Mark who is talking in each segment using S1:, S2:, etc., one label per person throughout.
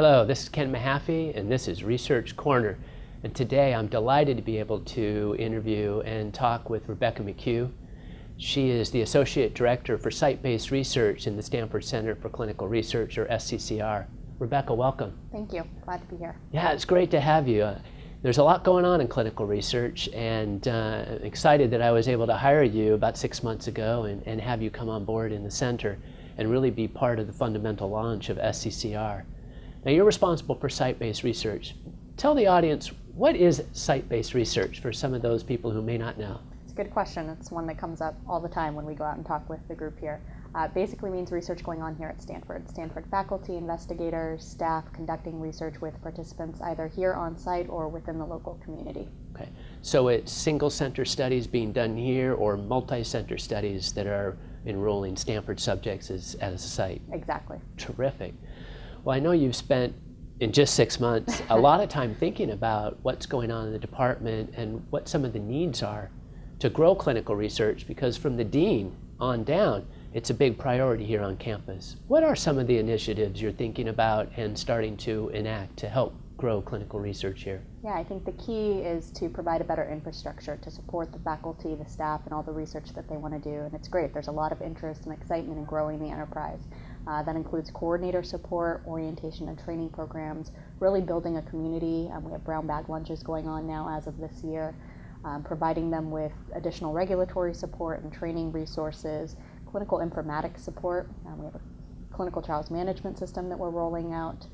S1: Hello, this is Ken Mahaffey, and this is Research Corner. And today I'm delighted to be able to interview and talk with Rebecca McCue. She is the Associate Director for Site-Based Research in the Stanford Center for Clinical Research, or SCCR. Rebecca, welcome.
S2: Thank you. Glad to be here.
S1: Yeah, it's great to have you. There's a lot going on in clinical research, and I'm excited that I was able to hire you about 6 months ago and have you come on board in the center and really be part of the fundamental launch of SCCR. Now, you're responsible for site-based research. Tell the audience, what is site-based research for some of those people who may not know?
S2: It's a good question. It's one that comes up all the time when we go out and talk with the group here. Basically means research going on here at Stanford. Stanford faculty, investigators, staff conducting research with participants either here on site or within the local community.
S1: Okay, so it's single-center studies being done here or multi-center studies that are enrolling Stanford subjects at a site?
S2: Exactly.
S1: Terrific. Well, I know you've spent, in just 6 months, a lot of time thinking about what's going on in the department and what some of the needs are to grow clinical research, because from the dean on down, it's a big priority here on campus. What are some of the initiatives you're thinking about and starting to enact to help grow clinical research here?
S2: Yeah, I think the key is to provide a better infrastructure to support the faculty, the staff, and all the research that they want to do. And it's great. There's a lot of interest and excitement in growing the enterprise. That includes coordinator support, orientation and training programs, really building a community. We have brown bag lunches going on now as of this year, providing them with additional regulatory support and training resources, clinical informatics support. We have a clinical trials management system that we're rolling out,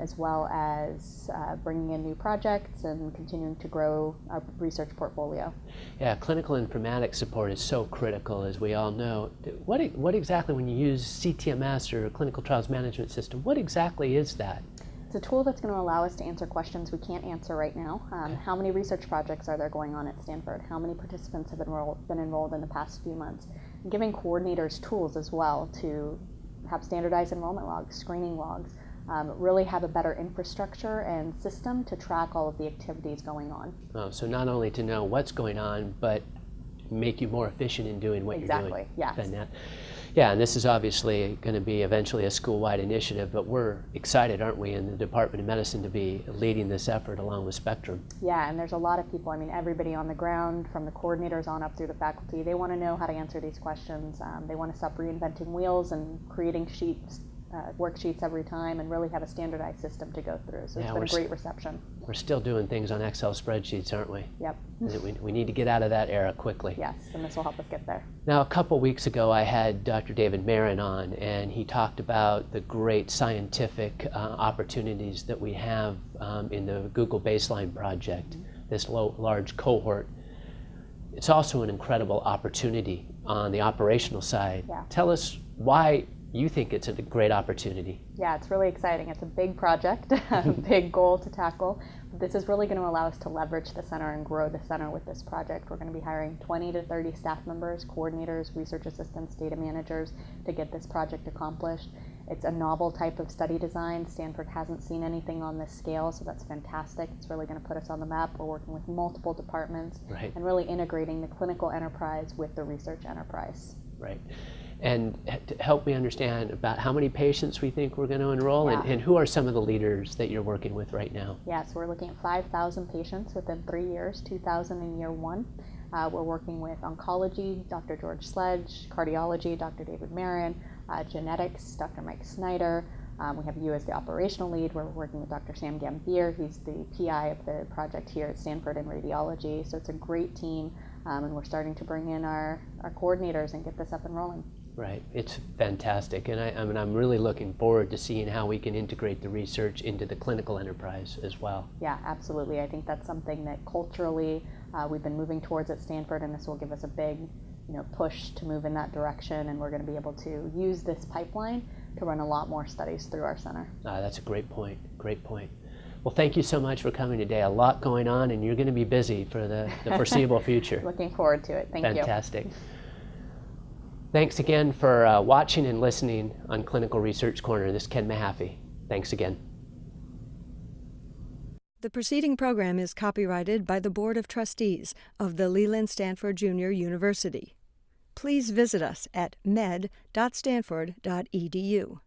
S2: as well as bringing in new projects and continuing to grow our research portfolio.
S1: Yeah, clinical informatics support is so critical, as we all know. What exactly, when you use CTMS or clinical trials management system, what exactly is that?
S2: It's a tool that's going to allow us to answer questions we can't answer right now. How many research projects are there going on at Stanford? How many participants have been enrolled in the past few months? And giving coordinators tools as well to have standardized enrollment logs, screening logs, really have a better infrastructure and system to track all of the activities going on.
S1: Oh, so not only to know what's going on, but make you more efficient in doing what you're doing.
S2: Exactly, yes.
S1: Yeah, and this is obviously going to be eventually a school-wide initiative, but we're excited, aren't we, in the Department of Medicine to be leading this effort along with Spectrum.
S2: Yeah, and there's a lot of people, I mean, everybody on the ground, from the coordinators on up through the faculty, they want to know how to answer these questions. They want to stop reinventing wheels and creating worksheets every time and really have a standardized system to go through. So it's been a great reception.
S1: We're still doing things on Excel spreadsheets, aren't we?
S2: Yep.
S1: We need to get out of that era quickly.
S2: Yes, and this will help us get there.
S1: Now, a couple weeks ago, I had Dr. David Marin on, and he talked about the great scientific opportunities that we have in the Google Baseline project, this large cohort. It's also an incredible opportunity on the operational side.
S2: Yeah.
S1: Tell us why you think it's a great opportunity.
S2: Yeah, it's really exciting. It's a big project, a big goal to tackle. This is really going to allow us to leverage the center and grow the center with this project. We're going to be hiring 20 to 30 staff members, coordinators, research assistants, data managers to get this project accomplished. It's a novel type of study design. Stanford hasn't seen anything on this scale, so that's fantastic. It's really going to put us on the map. We're working with multiple departments and really integrating the clinical enterprise with the research enterprise.
S1: Right. And to help me understand about how many patients we think we're going to enroll,
S2: Yeah.
S1: and who are some of the leaders that you're working with right now?
S2: Yeah, so we're looking at 5,000 patients within 3 years, 2,000 in year one. We're working with oncology, Dr. George Sledge, cardiology, Dr. David Marin, genetics, Dr. Mike Snyder. We have you as the operational lead. We're working with Dr. Sam Gambier. He's the PI of the project here at Stanford in radiology. So it's a great team, and we're starting to bring in our coordinators and get this up and rolling.
S1: Right, it's fantastic, and I'm really looking forward to seeing how we can integrate the research into the clinical enterprise as well.
S2: Yeah, absolutely. I think that's something that culturally we've been moving towards at Stanford, and this will give us a big, push to move in that direction, and we're going to be able to use this pipeline to run a lot more studies through our center.
S1: That's a great point, great point. Well, thank you so much for coming today. A lot going on, and you're going to be busy for the foreseeable future.
S2: Looking forward to it. Thank you.
S1: Fantastic. Thanks again for watching and listening on Clinical Research Corner. This is Ken Mahaffey. Thanks again.
S3: The preceding program is copyrighted by the Board of Trustees of the Leland Stanford Junior University. Please visit us at med.stanford.edu.